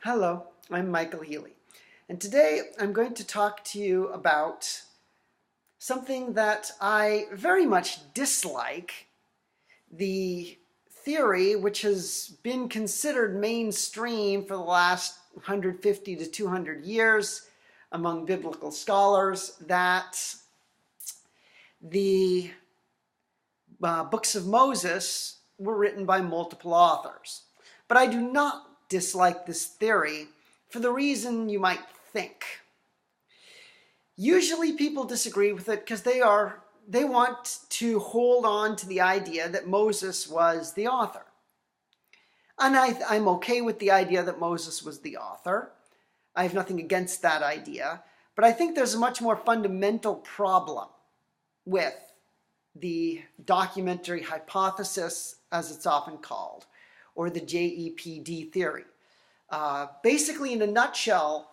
Hello, I'm Michael Healy, and today I'm going to talk to you about something that I very much dislike, the theory which has been considered mainstream for the last 150 to 200 years among biblical scholars, that the books of Moses were written by multiple authors. But I do not dislike this theory for the reason you might think. Usually people disagree with it because they want to hold on to the idea that Moses was the author. And I'm okay with the idea that Moses was the author. I have nothing against that idea. But I think there's a much more fundamental problem with the documentary hypothesis, as it's often called, or the JEPD theory. Basically, in a nutshell,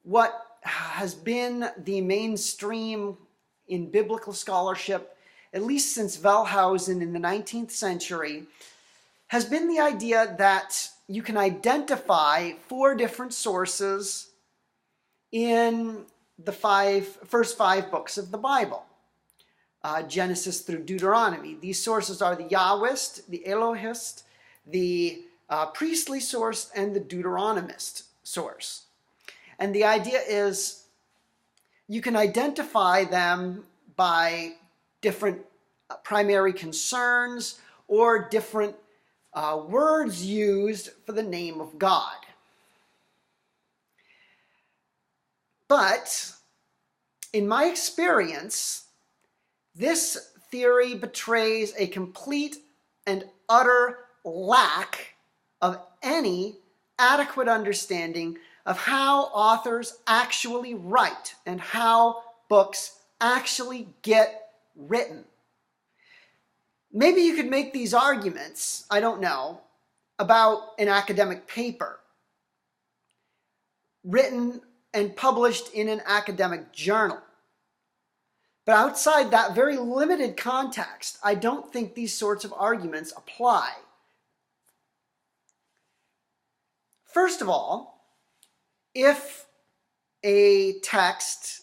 what has been the mainstream in biblical scholarship, at least since Wellhausen in the 19th century, has been the idea that you can identify 4 different sources in the first 5 books of the Bible. Genesis through Deuteronomy. These sources are the Yahwist, the Elohist, the priestly source, and the Deuteronomist source. And the idea is you can identify them by different primary concerns or different words used for the name of God. But in my experience, this theory betrays a complete and utter lack of any adequate understanding of how authors actually write and how books actually get written. Maybe you could make these arguments, I don't know, about an academic paper written and published in an academic journal. But outside that very limited context, I don't think these sorts of arguments apply. First of all, if a text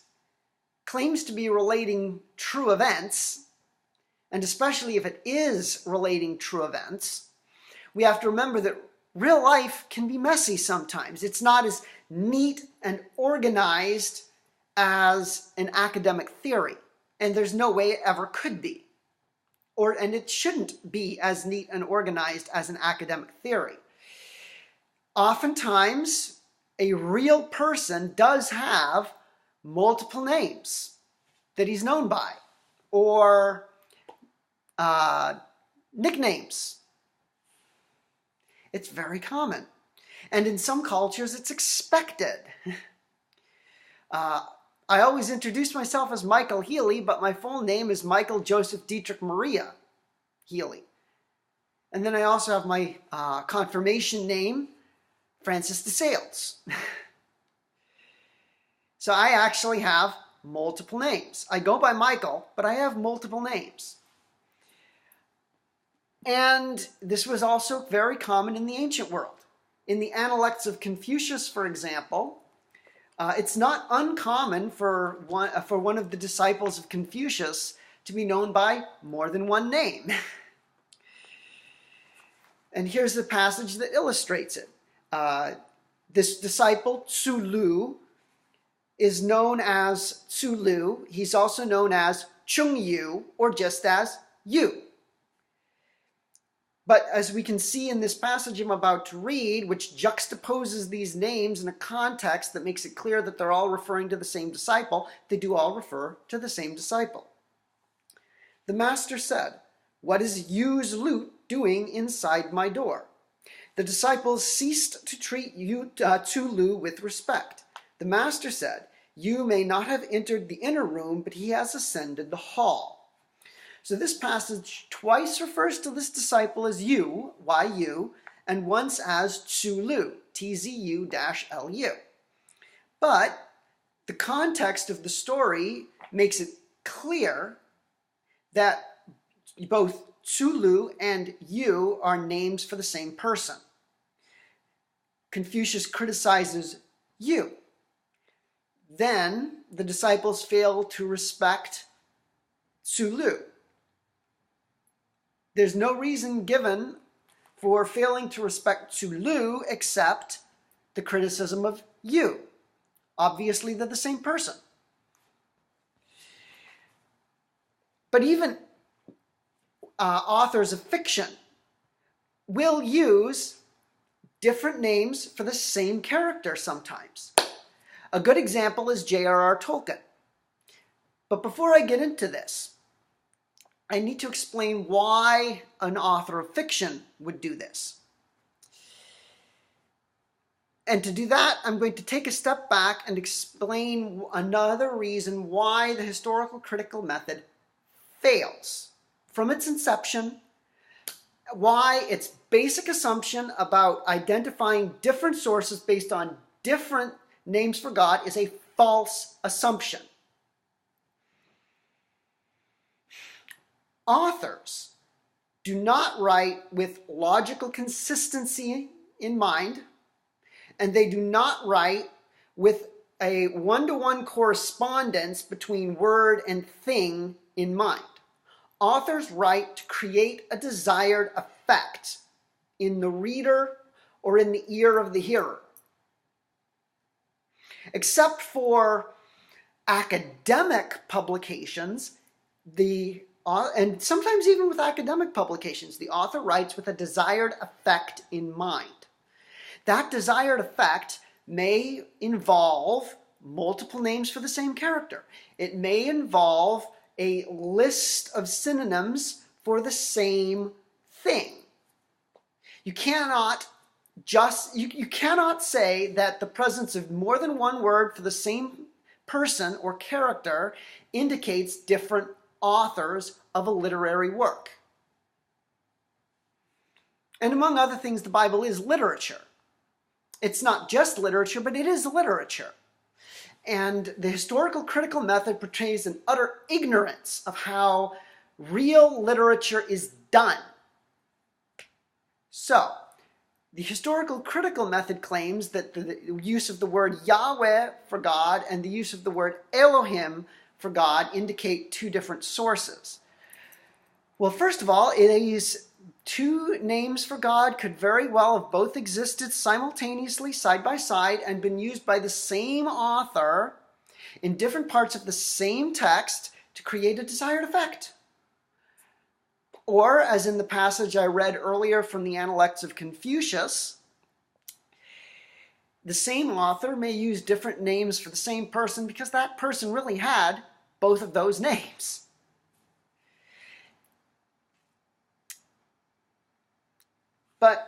claims to be relating true events, and especially if it is relating true events, we have to remember that real life can be messy sometimes. It's not as neat and organized as an academic theory. And there's no way it ever could be. And it shouldn't be as neat and organized as an academic theory. Oftentimes, a real person does have multiple names that he's known by, or nicknames. It's very common. And in some cultures, it's expected. I always introduce myself as Michael Healy, but my full name is Michael Joseph Dietrich Maria Healy. And then I also have my confirmation name, Francis de Sales. So I actually have multiple names. I go by Michael, but I have multiple names. And this was also very common in the ancient world. In the Analects of Confucius, for example, it's not uncommon for one of the disciples of Confucius to be known by more than one name. And here's the passage that illustrates it. This disciple, Tzu Lu, is known as Tzu Lu. He's also known as Chung Yu, or just as Yu. But as we can see in this passage I'm about to read, which juxtaposes these names in a context that makes it clear that they're all referring to the same disciple, they do all refer to the same disciple. The master said, "What is Yu's lute doing inside my door?" The disciples ceased to treat Tzu Lu with respect. The master said, "You may not have entered the inner room, but he has ascended the hall." So this passage twice refers to this disciple as Yu, Y-U, and once as Tzu Lu, Tzu-Lu. But the context of the story makes it clear that both Tzu Lu and Yu are names for the same person. Confucius criticizes you. Then the disciples fail to respect Tzu Lu. There's no reason given for failing to respect Tzu Lu except the criticism of you. Obviously, they're the same person. But even authors of fiction will use different names for the same character sometimes. A good example is J.R.R. Tolkien. But before I get into this, I need to explain why an author of fiction would do this. And to do that, I'm going to take a step back and explain another reason why the historical critical method fails from its inception, why its basic assumption about identifying different sources based on different names for God is a false assumption. Authors do not write with logical consistency in mind, and they do not write with a one-to-one correspondence between word and thing in mind. Authors write to create a desired effect in the reader or in the ear of the hearer. Except for academic publications, and sometimes even with academic publications, the author writes with a desired effect in mind. That desired effect may involve multiple names for the same character. It may involve a list of synonyms for the same thing. You cannot say that the presence of more than one word for the same person or character indicates different authors of a literary work. And among other things, the Bible is literature. It's not just literature, but it is literature. And the historical critical method portrays an utter ignorance of how real literature is done. So, the historical critical method claims that the use of the word Yahweh for God and the use of the word Elohim for God indicate two different sources. Well, first of all, these two names for God could very well have both existed simultaneously, side by side, and been used by the same author in different parts of the same text to create a desired effect. Or, as in the passage I read earlier from the Analects of Confucius, the same author may use different names for the same person because that person really had both of those names. But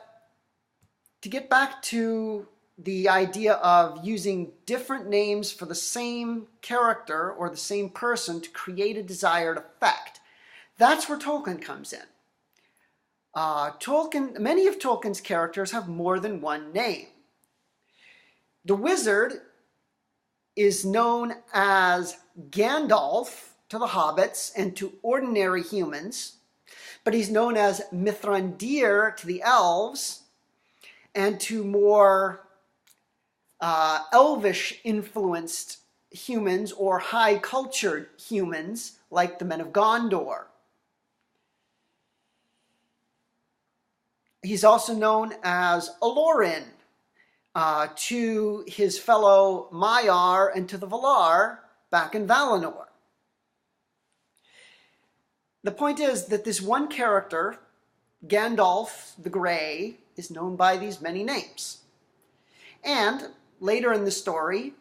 to get back to the idea of using different names for the same character or the same person to create a desired effect, that's where Tolkien comes in. Many of Tolkien's characters have more than one name. The wizard is known as Gandalf to the hobbits and to ordinary humans, but he's known as Mithrandir to the elves and to more elvish-influenced humans or high-cultured humans like the men of Gondor. He's also known as Alorin to his fellow Maiar and to the Valar back in Valinor. The point is that this one character, Gandalf the Grey, is known by these many names. And later in the story,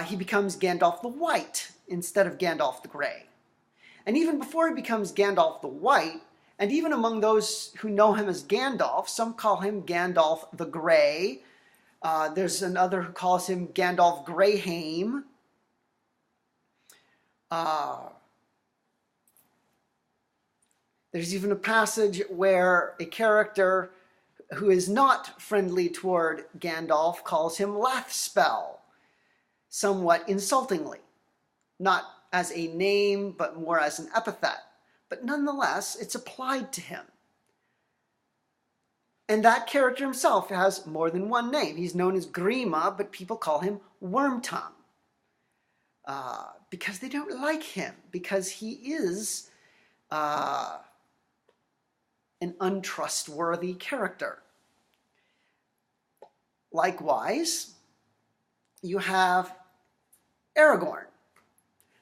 he becomes Gandalf the White instead of Gandalf the Grey. And even before he becomes Gandalf the White, and even among those who know him as Gandalf, some call him Gandalf the Grey. There's another who calls him Gandalf Greyhame. There's even a passage where a character who is not friendly toward Gandalf calls him Lathspell, somewhat insultingly. Not as a name, but more as an epithet. But nonetheless, it's applied to him. And that character himself has more than one name. He's known as Grima, but people call him Wormtongue. Because they don't like him, because he is an untrustworthy character. Likewise, you have Aragorn.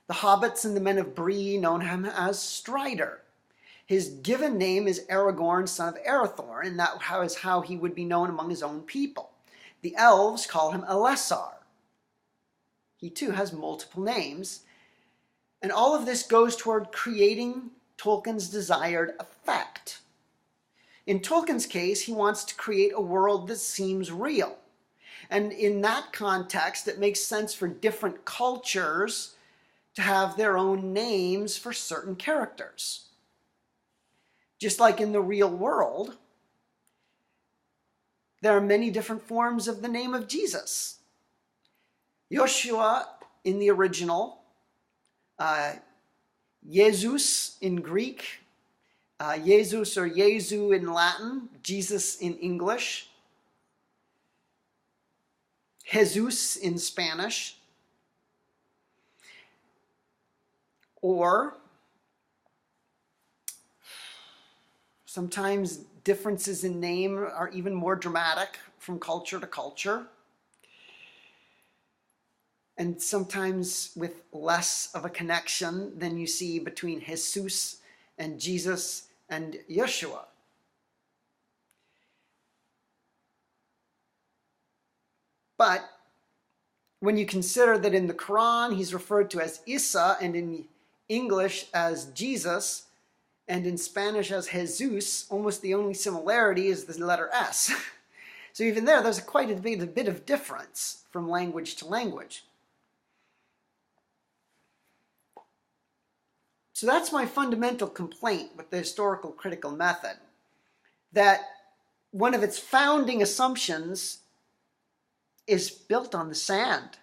The hobbits and the men of Bree know him as Strider. His given name is Aragorn, son of Arathorn, and that is how he would be known among his own people. The elves call him Elessar. He too has multiple names. And all of this goes toward creating Tolkien's desired effect. In Tolkien's case, he wants to create a world that seems real. And in that context, it makes sense for different cultures to have their own names for certain characters. Just like in the real world, there are many different forms of the name of Jesus. Yeshua in the original, Jesus in Greek, Jesus or Jesu in Latin, Jesus in English, Jesus in Spanish, or sometimes differences in name are even more dramatic from culture to culture, and sometimes with less of a connection than you see between Jesus and Jesus and Yeshua. But when you consider that in the Quran he's referred to as Isa, and in English as Jesus, and in Spanish as Jesus, almost the only similarity is the letter S. So even there's quite a bit of difference from language to language. So that's my fundamental complaint with the historical critical method, that one of its founding assumptions is built on the sand.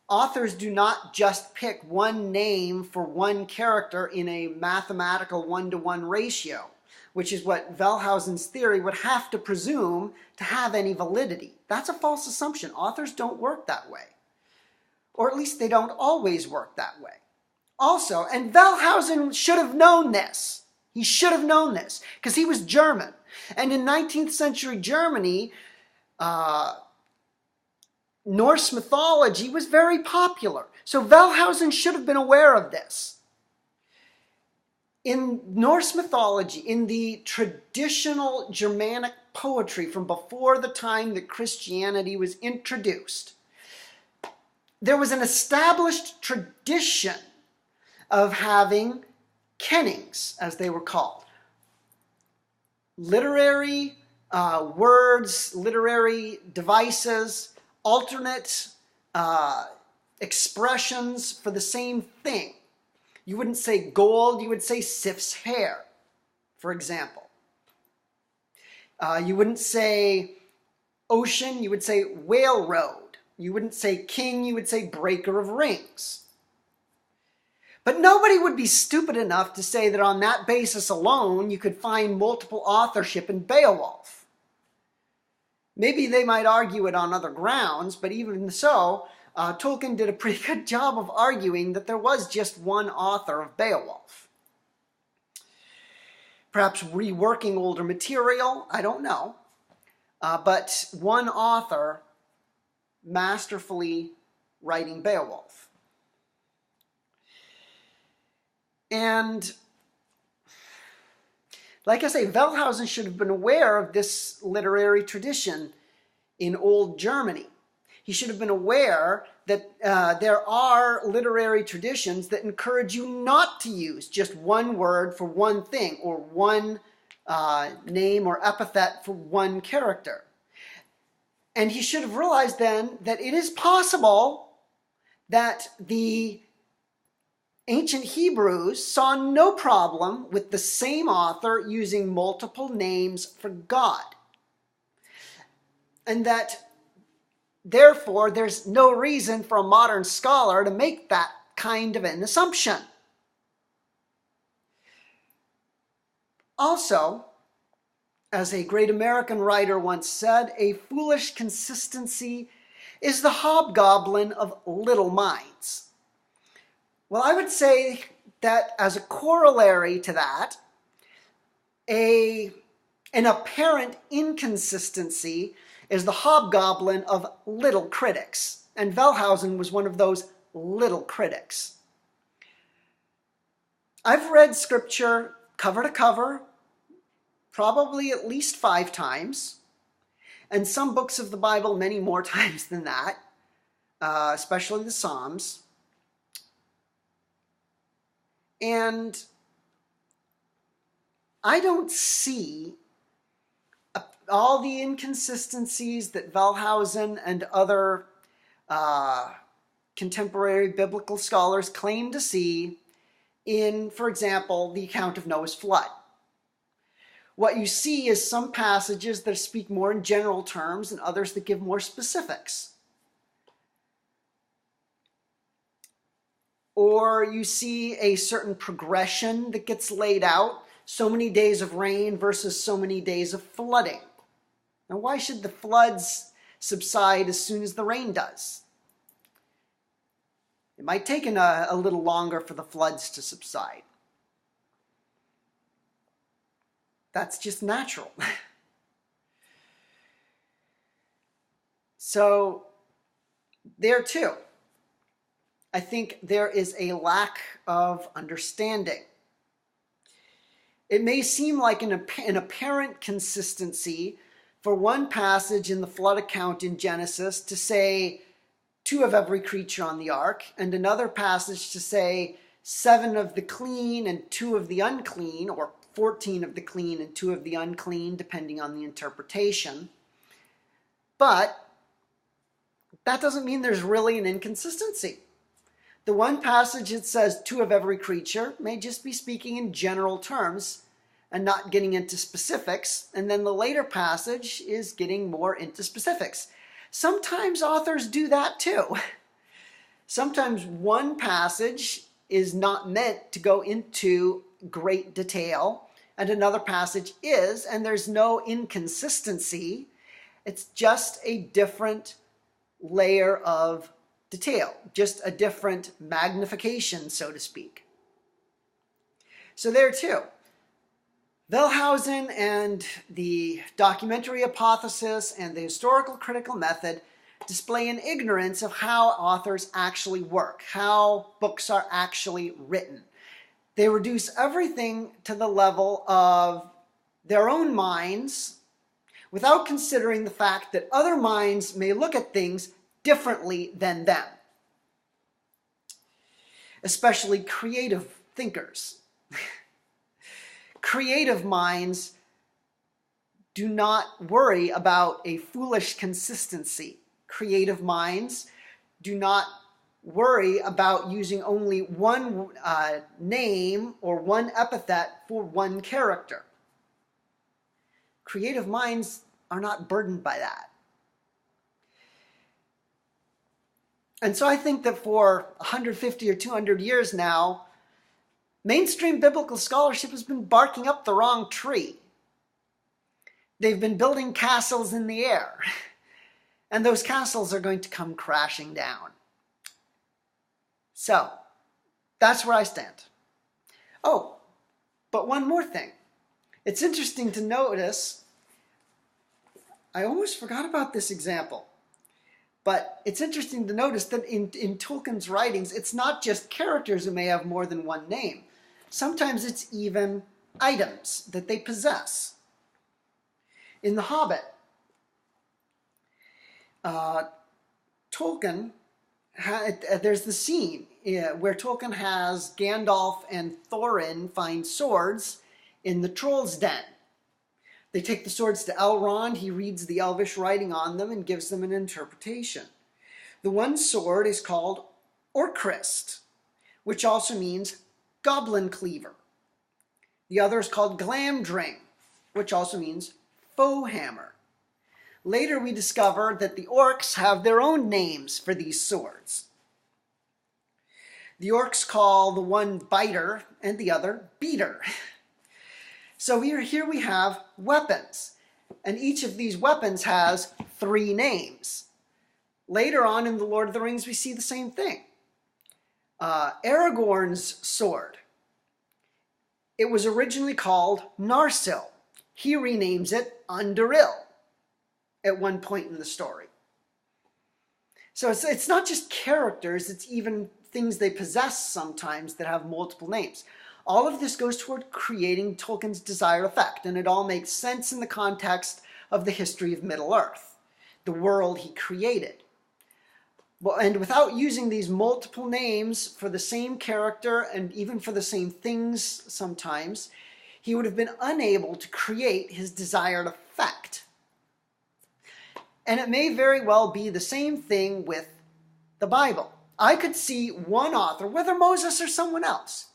Authors do not just pick one name for one character in a mathematical 1-to-1 ratio, which is what Wellhausen's theory would have to presume to have any validity. That's a false assumption. Authors don't work that way. Or at least they don't always work that way. Also, and Wellhausen should have known this. He should have known this, because he was German. And in 19th century Germany, Norse mythology was very popular. So Wellhausen should have been aware of this. In Norse mythology, in the traditional Germanic poetry from before the time that Christianity was introduced, there was an established tradition of having kennings, as they were called. Literary words, literary devices, alternate expressions for the same thing. You wouldn't say gold, you would say Sif's hair, for example. You wouldn't say ocean, you would say whale road. You wouldn't say king, you would say breaker of rings. But nobody would be stupid enough to say that on that basis alone you could find multiple authorship in Beowulf. Maybe they might argue it on other grounds, but even so, Tolkien did a pretty good job of arguing that there was just one author of Beowulf. Perhaps reworking older material, I don't know. But one author masterfully writing Beowulf. And like I say, Wellhausen should have been aware of this literary tradition in old Germany. He should have been aware that there are literary traditions that encourage you not to use just one word for one thing, or one name or epithet for one character. And he should have realized then that it is possible that the ancient Hebrews saw no problem with the same author using multiple names for God. And that, therefore, there's no reason for a modern scholar to make that kind of an assumption. Also, As a great American writer once said, a foolish consistency is the hobgoblin of little minds. Well, I would say that as a corollary to that, an apparent inconsistency is the hobgoblin of little critics. And Wellhausen was one of those little critics. I've read scripture cover to cover, probably at least 5 times, and some books of the Bible many more times than that, especially the Psalms. And I don't see all the inconsistencies that Wellhausen and other contemporary biblical scholars claim to see in, for example, the account of Noah's flood. What you see is some passages that speak more in general terms and others that give more specifics. Or you see a certain progression that gets laid out, so many days of rain versus so many days of flooding. Now, why should the floods subside as soon as the rain does? It might take a little longer for the floods to subside. That's just natural. So, there too, I think there is a lack of understanding. It may seem like an apparent consistency for one passage in the flood account in Genesis to say 2 of every creature on the ark, and another passage to say 7 of the clean and 2 of the unclean, or 14 of the clean and 2 of the unclean, depending on the interpretation. But that doesn't mean there's really an inconsistency. The one passage that says 2 of every creature may just be speaking in general terms and not getting into specifics. And then the later passage is getting more into specifics. Sometimes authors do that too. Sometimes one passage is not meant to go into great detail and another passage is, and there's no inconsistency. It's just a different layer of detail, just a different magnification, so to speak. So there too, Wellhausen and the documentary hypothesis and the historical critical method display an ignorance of how authors actually work, how books are actually written. They reduce everything to the level of their own minds without considering the fact that other minds may look at things differently than them, especially creative thinkers. Creative minds do not worry about a foolish consistency. Creative minds do not worry about using only one name or one epithet for one character. Creative minds are not burdened by that. And so I think that for 150 or 200 years now, mainstream biblical scholarship has been barking up the wrong tree. They've been building castles in the air, and those castles are going to come crashing down. So, that's where I stand. Oh, but one more thing. It's interesting to notice, I almost forgot about this example, but it's interesting to notice that in Tolkien's writings, it's not just characters who may have more than one name. Sometimes it's even items that they possess. In The Hobbit, Tolkien, there's the scene where Tolkien has Gandalf and Thorin find swords in the troll's den. They take the swords to Elrond. He reads the elvish writing on them and gives them an interpretation. The one sword is called Orcrist, which also means goblin cleaver. The other is called Glamdring, which also means foe hammer. Later we discover that the orcs have their own names for these swords. The orcs call the one Biter and the other Beater. So here we have weapons, and each of these weapons has 3 names. Later on in The Lord of the Rings, we see the same thing. Aragorn's sword. It was originally called Narsil. He renames it Anduril at one point in the story. So it's not just characters, it's even things they possess sometimes that have multiple names. All of this goes toward creating Tolkien's desired effect, and it all makes sense in the context of the history of Middle-earth, the world he created. And without using these multiple names for the same character and even for the same things sometimes, he would have been unable to create his desired effect. And it may very well be the same thing with the Bible. I could see one author, whether Moses or someone else,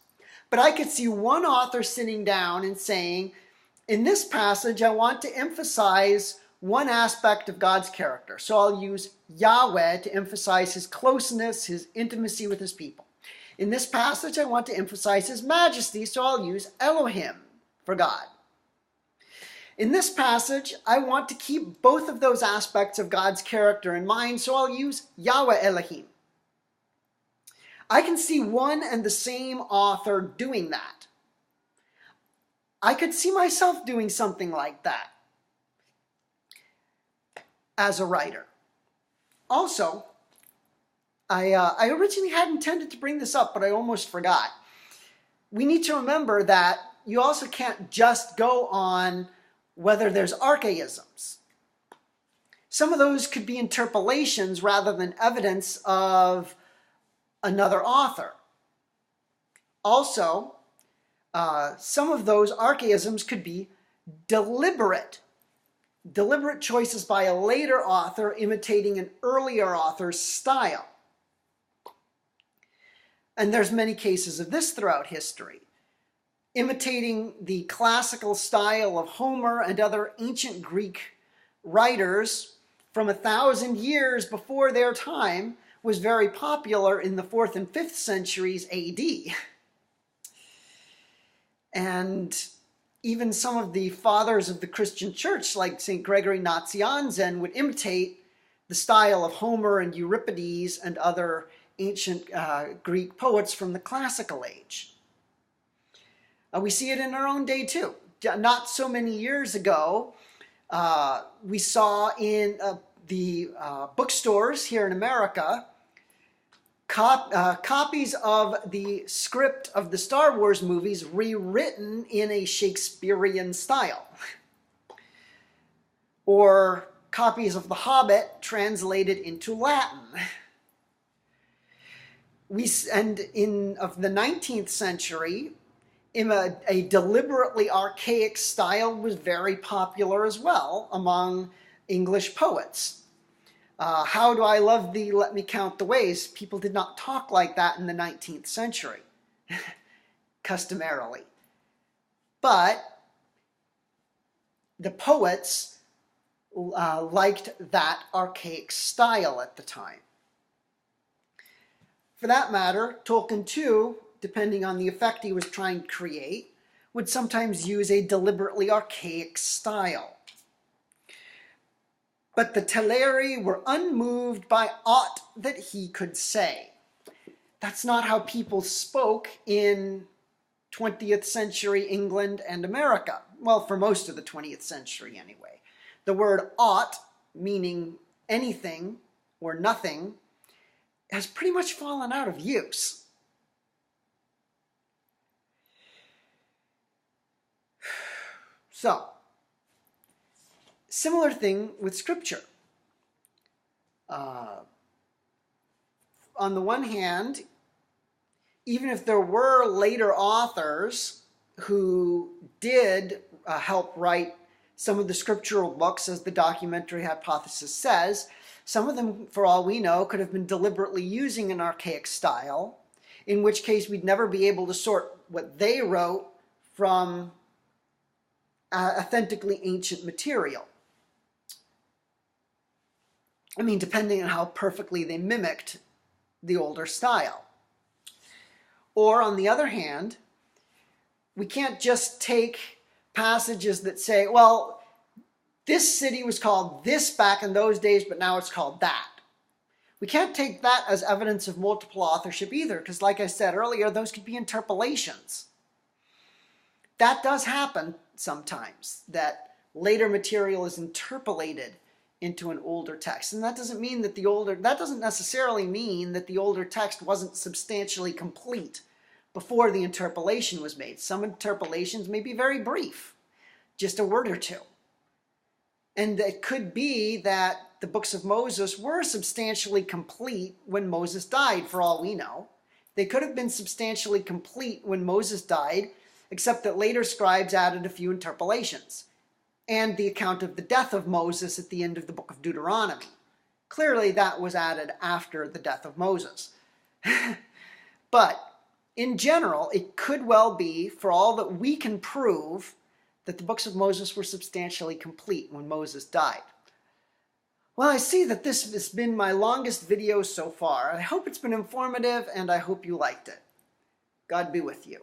but I could see one author sitting down and saying, in this passage, I want to emphasize one aspect of God's character. So I'll use Yahweh to emphasize his closeness, his intimacy with his people. In this passage, I want to emphasize his majesty, so I'll use Elohim for God. In this passage, I want to keep both of those aspects of God's character in mind, so I'll use Yahweh Elohim. I can see one and the same author doing that. I could see myself doing something like that as a writer. Also, I originally had intended to bring this up, but I almost forgot. We need to remember that you also can't just go on whether there's archaisms. Some of those could be interpolations rather than evidence of another author. Also, some of those archaisms could be deliberate choices by a later author imitating an earlier author's style. And there's many cases of this throughout history. Imitating the classical style of Homer and other ancient Greek writers from 1,000 years before their time was very popular in the 4th and 5th centuries AD. And even some of the fathers of the Christian church, like St. Gregory Nazianzen, would imitate the style of Homer and Euripides and other ancient Greek poets from the classical age. We see it in our own day too. Not so many years ago, we saw in the bookstores here in America copies of the script of the Star Wars movies rewritten in a Shakespearean style. Or copies of The Hobbit translated into Latin. Of the 19th century, a deliberately archaic style was very popular as well among English poets. How do I love thee, let me count the ways. People did not talk like that in the 19th century, customarily. But the poets liked that archaic style at the time. For that matter, Tolkien too, depending on the effect he was trying to create, would sometimes use a deliberately archaic style. But the Teleri were unmoved by aught that he could say. That's not how people spoke in 20th century England and America. Well, for most of the 20th century anyway. The word aught, meaning anything or nothing, has pretty much fallen out of use. So, similar thing with Scripture. On the one hand, even if there were later authors who did help write some of the scriptural books, as the documentary hypothesis says, some of them, for all we know, could have been deliberately using an archaic style, in which case we'd never be able to sort what they wrote from authentically ancient material. I mean, depending on how perfectly they mimicked the older style. Or, on the other hand, we can't just take passages that say, well, this city was called this back in those days, but now it's called that. We can't take that as evidence of multiple authorship either, because like I said earlier, those could be interpolations. That does happen sometimes, that later material is interpolated into an older text. And that doesn't mean that that doesn't necessarily mean that the older text wasn't substantially complete before the interpolation was made. Some interpolations may be very brief, just a word or two. And it could be that the books of Moses were substantially complete when Moses died, for all we know. They could have been substantially complete when Moses died, except that later scribes added a few interpolations, and the account of the death of Moses at the end of the book of Deuteronomy. Clearly that was added after the death of Moses. But in general, it could well be, for all that we can prove, that the books of Moses were substantially complete when Moses died. Well, I see that this has been my longest video so far. I hope it's been informative, and I hope you liked it. God be with you.